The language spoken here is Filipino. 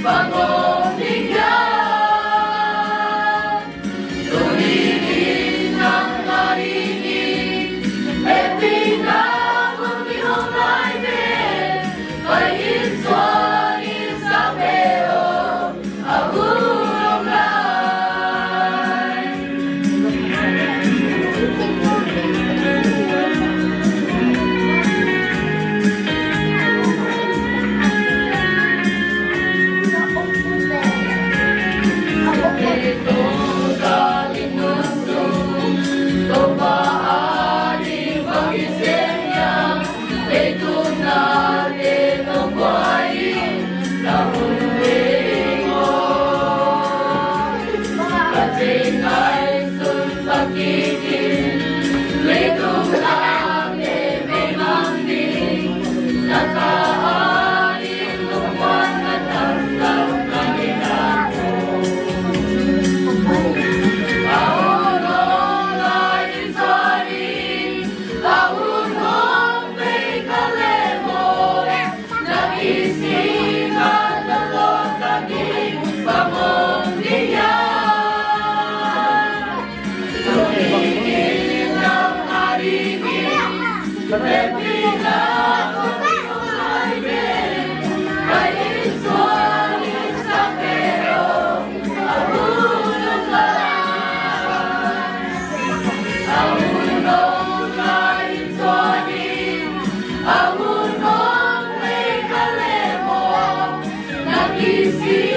pangobigyan. Turihin ang marinig, e pinabot ni Homaybe, pahin suan Isabelo, agulong lai. Ito galing mundo, tumahaling mag-isenya, ito natin ang buhayin na humingon. Kating ay sunpagiging, litong natin may mangling, nakahaling lumuan na tangkap kanina. Ahunong ay isari, ahunong may kalemon, nag-isingan na lotaging pamongdiyan. Tumingin ang harigin, repinakot ni Homaybe, kain suan Isabelo, ahunong ahunong ay suanin, ahunong may kalemo, nag-isip